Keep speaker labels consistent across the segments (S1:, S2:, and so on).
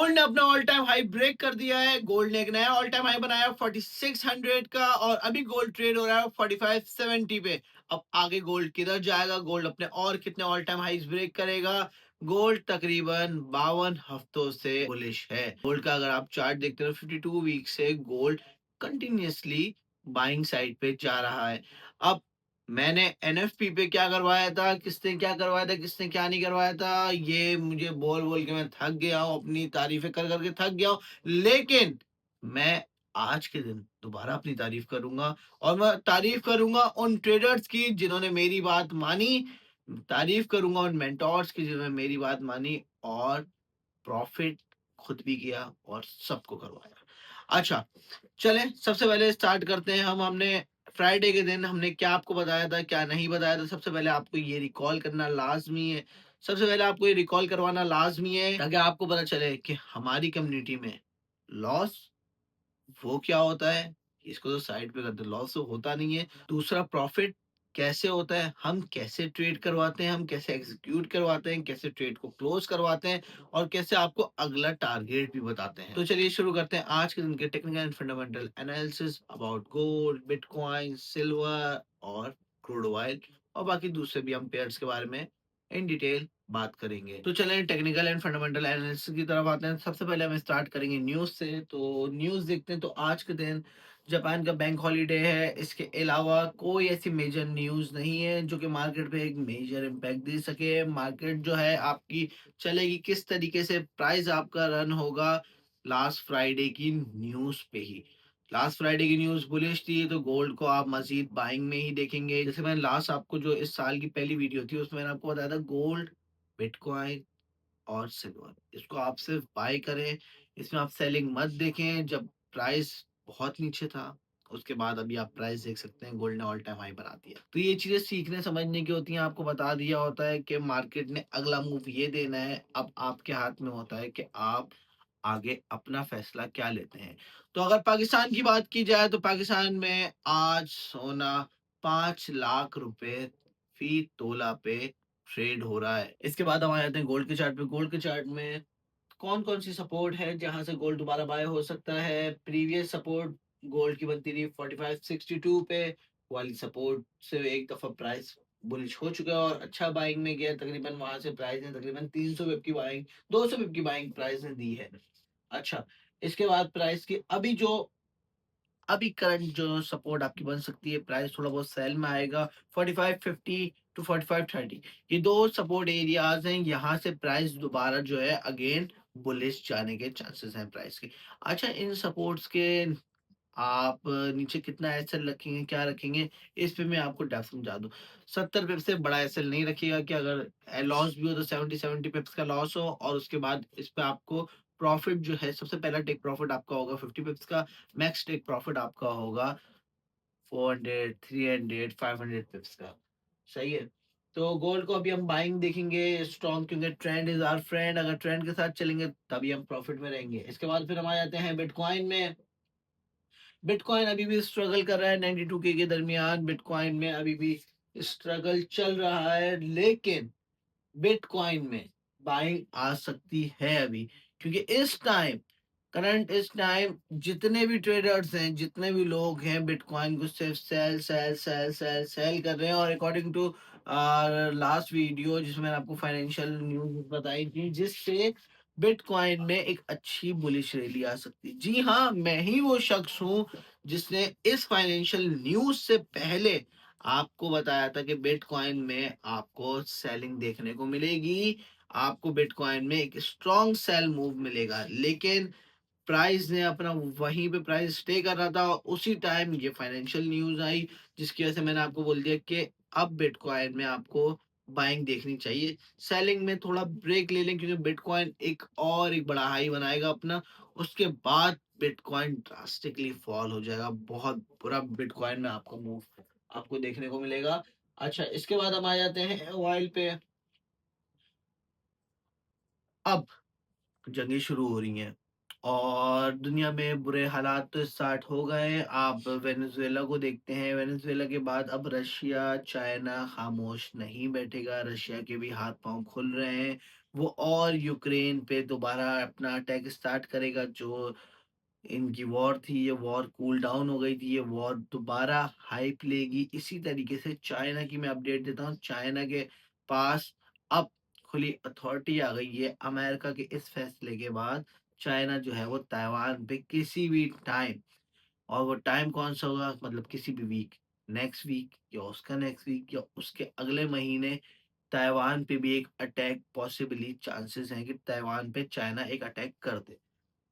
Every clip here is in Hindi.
S1: गोल्ड ने अपना ऑल टाइम हाई ब्रेक कर दिया है। गोल्ड ने एक नया ऑल टाइम हाई बनाया 4600 का और अभी गोल्ड ट्रेड हो रहा है 4570 पे। अब आगे गोल्ड किधर जाएगा, गोल्ड अपने और कितने ऑल टाइम हाईज ब्रेक करेगा। गोल्ड तकरीबन 52 हफ्तों से बुलिश है। गोल्ड का अगर आप चार्ट देखते हो 52 वीक से गोल्ड कंटिन्यूअसली बाइंग साइड पे जा रहा है। अब मैंने एनएफपी पे क्या करवाया था, किसने क्या करवाया था, किसने क्या नहीं करवाया था, ये मुझे बोल बोल के मैं थक गया हूँ, अपनी तारीफें कर करके थक गया हूँ। लेकिन मैं आज के दिन दोबारा अपनी तारीफ करूंगा और मैं तारीफ करूंगा उन ट्रेडर्स की जिन्होंने मेरी बात मानी, तारीफ करूंगा उन मेंटोर्स की जिन्होंने मेरी बात मानी और प्रॉफिट खुद भी किया और सबको करवाया। अच्छा, चलें सबसे पहले स्टार्ट करते हैं। हमने फ्राइडे के दिन हमने क्या आपको बताया था, क्या नहीं बताया था। सबसे पहले आपको ये रिकॉल करना लाजमी है। सबसे पहले आपको ये रिकॉल करवाना लाजमी है ताकि आपको पता चले कि हमारी कम्युनिटी में लॉस वो क्या होता है। इसको तो साइड पे कर दो, लॉस तो होता नहीं है। दूसरा, प्रॉफिट कैसे होता है, हम कैसे ट्रेड करवाते हैं, हम कैसे एग्जीक्यूट करवाते हैं, कैसे ट्रेड को क्लोज करवाते हैं और कैसे आपको अगला टारगेट भी बताते हैं। तो चलिए शुरू करते हैं आज के दिन के technical and fundamental analysis about gold, bitcoin, silver और क्रूड ऑयल और बाकी दूसरे भी हम पेयर्स के बारे में इन डिटेल बात करेंगे। तो चलें टेक्निकल एंड फंडामेंटल एनालिसिस की तरफ आते हैं। सबसे पहले हम स्टार्ट करेंगे न्यूज से। तो न्यूज देखते हैं। तो आज के दिन जापान का बैंक हॉलीडे है। इसके अलावा कोई ऐसी मेजर न्यूज नहीं है जो कि मार्केट पे एक मेजर इम्पैक्ट दे सके। मार्केट जो है आपकी चलेगी किस तरीके से, प्राइस आपका रन होगा लास्ट फ्राइडे की न्यूज पे ही। लास्ट फ्राइडे की न्यूज बुलिश थी तो गोल्ड को आप मजीद बाइंग में ही देखेंगे। जैसे मैंने लास्ट आपको जो इस साल की पहली वीडियो थी उसमें मैंने आपको बताया था गोल्ड, बिटकॉइन और सिल्वर, इसको आप सिर्फ बाय करें। इसमें आप सेलिंग मत देखें। जब प्राइस बहुत नीचे था उसके बाद अभी आप प्राइस देख सकते हैं गोल्ड ने ऑल टाइम हाई बना दिया। तो ये चीजें सीखने समझने की होती हैं। आपको बता दिया होता है कि मार्केट ने अगला मूव ये देना है। अब आपके हाथ में होता है कि आप आगे अपना फैसला क्या लेते हैं। तो अगर पाकिस्तान की बात की जाए तो पाकिस्तान में आज सोना 5 लाख रुपए फी तोला पे ट्रेड हो रहा है। इसके बाद हम आ जाते हैं गोल्ड के चार्ट पे। गोल्ड के चार्ट में कौन कौन सी सपोर्ट है जहां से गोल्ड दोबारा बाय हो सकता है। प्रीवियस सपोर्ट गोल्ड की बनती थी 4562 पे, वाली सपोर्ट से एक दफा प्राइस बुलिश हो चुका है और अच्छा बाइंग में गया। तकरीबन वहां से प्राइस ने तकरीबन 300 पिप की बाइंग, 200 पिप की बाइंग प्राइस ने दी है। अच्छा, इसके बाद प्राइस की अभी करंट जो सपोर्ट आपकी बन सकती है, प्राइस थोड़ा बहुत सेल में आएगा 4550 टू 4530। ये दो सपोर्ट एरियाज हैं। यहाँ से प्राइस दोबारा जो है अगेन बुलिश जाने के चांसेस हैं प्राइस के। अच्छा, इन सपोर्ट्स के आप नीचे कितना एसएल रखेंगे, क्या रखेंगे, इस पे मैं आपको डेप्थ समझा दूं। 70 पिप्स से बड़ा एसएल नहीं रखिएगा कि अगर लॉस भी हो तो 70 पिप्स का लॉस हो और उसके बाद इस पे आपको प्रॉफिट जो है, सबसे पहला टेक प्रॉफिट आपका होगा 50 पिप्स का। मैक्स टेक प्रॉफिट आपका होगा 400, 300, 500 पिप्स का। सही है। तो गोल्ड को अभी हम बाइंग देखेंगे स्ट्रॉन्ग, क्योंकि ट्रेंड इज आवर फ्रेंड। अगर ट्रेंड के साथ चलेंगे तभी हम प्रॉफिट में रहेंगे। इसके बाद फिर हम आ जाते हैं बिटकॉइन में। बिटकॉइन अभी भी स्ट्रगल कर रहा है 92K के दरमियान। बिटकॉइन में अभी भी स्ट्रगल चल रहा है, लेकिन बिटकॉइन में बाइंग आ सकती है अभी, क्योंकि इस टाइम जितने भी ट्रेडर्स हैं, जितने भी लोग हैं, बिटकॉइन को सिर्फ sell sell sell sell sell कर रहे हैं। और अकॉर्डिंग टू लास्ट वीडियो जिसमें मैंने आपको फाइनेंशियल न्यूज बताई थी, जिससे बिटकॉइन में एक अच्छी बुलिश रैली आ सकती है। जी हाँ, मैं ही वो शख्स हूँ जिसने इस फाइनेंशियल न्यूज से पहले आपको बताया था कि बिटकॉइन में आपको सेलिंग देखने को मिलेगी। आपको बिटकॉइन में एक स्ट्रॉन्ग सेल मूव मिलेगा, लेकिन प्राइस ने अपना वहीं पे प्राइस स्टे कर रहा था और उसी टाइम ये फाइनेंशियल न्यूज आई, जिसकी वजह से मैंने आपको बोल दिया कि अब बिटकॉइन में आपको बाइंग देखनी चाहिए। सेलिंग में थोड़ा ब्रेक ले लें, क्योंकि बिटकॉइन एक बड़ा हाई बनाएगा अपना। उसके बाद बिटकॉइन ड्रास्टिकली फॉल हो जाएगा। बहुत बुरा बिटकॉइन में आपको मूव आपको देखने को मिलेगा। अच्छा, इसके बाद हम आ जाते हैं ऑयल पे। अब जंगें शुरू हो रही हैं और दुनिया में बुरे हालात तो स्टार्ट हो गए हैं। आप वेनेजुएला को देखते हैं। वेनेजुएला के बाद अब रशिया, चाइना खामोश नहीं बैठेगा। रशिया के भी हाथ पांव खुल रहे हैं। वो और यूक्रेन पे दोबारा अपना अटैक स्टार्ट करेगा। जो इनकी वॉर थी, ये वॉर कूल डाउन हो गई थी, ये वॉर दोबारा हाइप लेगी। इसी तरीके से चाइना की मैं अपडेट देता हूँ। चाइना के पास अब खुली अथॉरिटी आ गई है अमेरिका के इस फैसले के बाद। चाइना जो है वो ताइवान पे किसी भी टाइम, और वो टाइम कौन-सा होगा मतलब किसी भी वीक, नेक्स्ट वीक या उसका नेक्स्ट वीक या उसके अगले महीने ताइवान पे भी एक अटैक पॉसिबली चांसेस हैं कि ताइवान पे चाइना एक अटैक कर दे।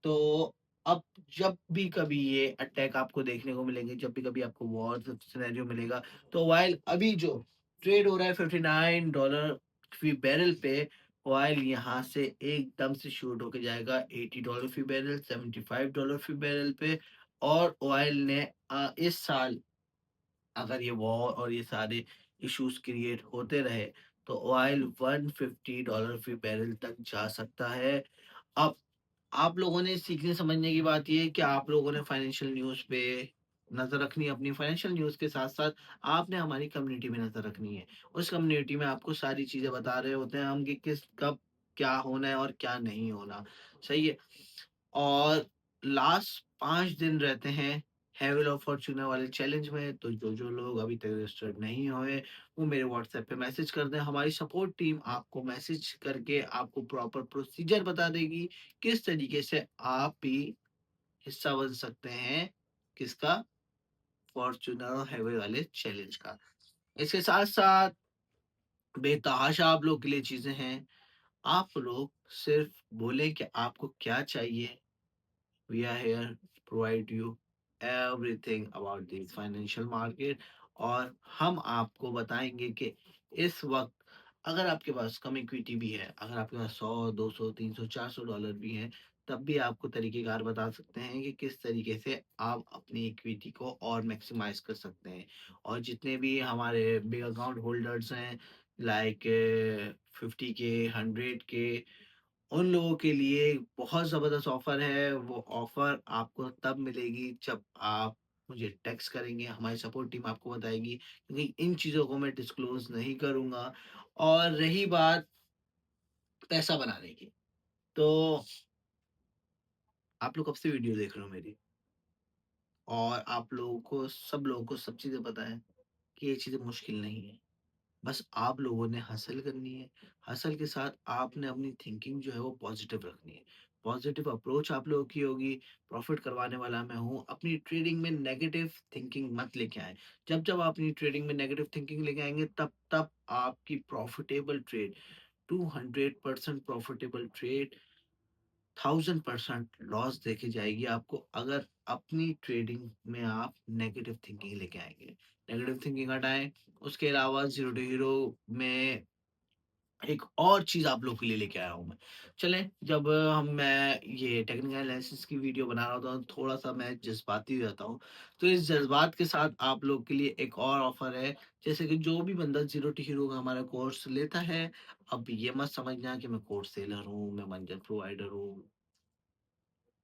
S1: तो अब जब भी कभी ये अटैक आपको देखने को मिलेंगे, जब भी कभी आपको वॉर सिनेरियो मिलेगा, तो ऑयल अभी जो ट्रेड हो रहा है $59 फी बैरल पे, ऑयल यहाँ से एकदम से शूट होके जाएगा $80 फी बैरल, $75 फी बैरल पे। और ऑयल ने इस साल अगर ये वॉर और ये सारे इश्यूज क्रिएट होते रहे, तो ऑयल $150 फी बैरल तक जा सकता है। अब आप लोगों ने सीखने समझने की बात ये है कि आप लोगों ने फाइनेंशियल न्यूज़ पे नज़र रखनी है। अपनी फाइनेंशियल न्यूज़ के साथ-साथ आपने हमारी कम्युनिटी में नज़र रखनी है। उस कम्युनिटी में आपको सारी चीज़ें बता रहे होते हैं हम कि किस कब क्या होना है और क्या नहीं होना। सही है? और लास्ट 5 दिन रहते हैं हेविल ऑफ फॉर्च्यूनर वाले चैलेंज में। तो जो लोग अभी तक रजिस्टर्ड नहीं हुए, वो मेरे व्हाट्सएप पे मैसेज कर दें। हमारी सपोर्ट टीम आपको मैसेज करके आपको प्रॉपर प्रोसीजर बता देगी, किस तरीके से आप भी हिस्सा बन सकते हैं, किसका? फॉर्च्यूनर और हेविल वाले चैलेंज का। इसके साथ-साथ बेतहाशा आप लोग के लिए चीज़ें हैं। आप लोग सिर्फ बोलें कि आपको क्या चाहिए। We are here to provide you everything about the financial market, और हम आपको बताएँगे कि इस वक़्त अगर आपके पास कम इक्विटी भी है, अगर आपके पास 100, 200, 300, $400 भी हैं, तब भी आपको तरीक़ेकार बता सकते हैं कि किस तरीके से आप अपनी इक्विटी को और मैक्सिमाइज़ कर सकते हैं। और जितने भी हमारे बिग अकाउंट होल्डर्स हैं, लाइक 50 के, 100 के, उन लोगों के लिए बहुत ज़बरदस्त ऑफ़र है। वो ऑफ़र आपको तब मिलेगी जब आप मुझे टेक्स्ट करेंगे, हमारी सपोर्ट टीम आपको बताएगी, क्योंकि इन चीज़ों को मैं डिस्क्लोज़ नहीं करूँगा। और रही बात पैसा बनाने की, तो आप लोग कब से वीडियो देख रहे हो मेरी, और आप लोगों को सब लोगों को सब चीज़ें पता है कि ये चीज़ें मुश्किल नहीं है। बस आप लोगों ने हसल करनी है। हसल के साथ आपने अपनी थिंकिंग जो है वो पॉजिटिव रखनी है। पॉजिटिव अप्रोच आप लोगों की होगी, प्रॉफ़िट करवाने वाला मैं हूँ। अपनी ट्रेडिंग में नेगेटिव थिंकिंग मत लेके आएँ। जब-जब आप अपनी ट्रेडिंग में नेगेटिव थिंकिंग लेके आएँगे, तब-तब आपकी profitable trade, 200% profitable trade 1000% loss देके जाएगी आपको, अगर अपनी ट्रेडिंग में आप नेगेटिव थिंकिंग लेके आएँगे। नेगेटिव थिंकिंग हटाएँ। उसके अलावा ज़ीरो टू हीरो में एक और चीज़ आप लोगों के लिए लेके आया हूँ मैं। चलें, जब मैं ये टेक्निकल एनालिसिस की वीडियो बना रहा होता हूँ, थोड़ा-सा मैं जज़्बाती हो जाता हूँ। तो इस जज़्बात के साथ आप लोग के लिए एक और ऑफ़र है, जैसे कि जो भी बंदा ज़ीरो टू हीरो का हमारा कोर्स लेता है, अब ये मत समझना कि मैं कोर्स सेलर हूँ, मैं मंज़र प्रोवाइडर हूँ।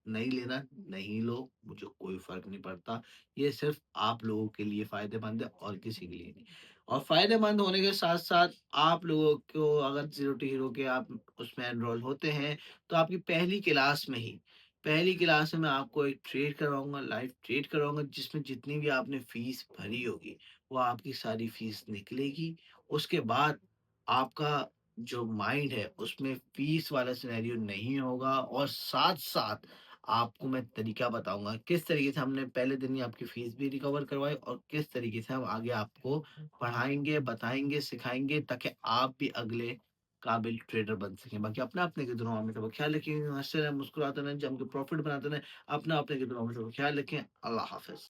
S1: नहीं लेना, नहीं लो, मुझे कोई फ़र्क नहीं पड़ता। ये सिर्फ़ आप लोगों के लिए फ़ायदेमंद है और किसी के लिए नहीं। और फ़ायदेमंद होने के साथ-साथ आप लोगों को अगर ज़ीरो टू हीरो के आप उसमें एनरोल होते हैं, तो आपकी पहली क्लास में मैं आपको एक ट्रेड करवाऊँगा, लाइव ट्रेड करवाऊँगा, जिसमें जितनी भी आपने फ़ीस भरी होगी, वो आपकी सारी फ़ीस निकलेगी। उसके बाद आपका जो माइंड है, उसमें फ़ीस वाला सिनेरियो नहीं होगा, और साथ-साथ आपको मैं तरीका बताऊँगा, किस तरीके से हमने पहले दिन ही आपकी फ़ीस भी रिकवर करवाई, और किस तरीके से हम आगे आपको पढ़ाएँगे, बताएँगे, सिखाएँगे, ताकि आप भी अगले काबिल ट्रेडर बन सकें। बाकी अपना-अपने की दुआओं में सबका ख़्याल रखिए, हँसते रहें, मुस्कुराते रहें, जम के प्रॉफ़िट बनाते रहें। अपना-अपने की दुआओं में सबका ख़्याल रखें। अल्लाह हाफ़िज़।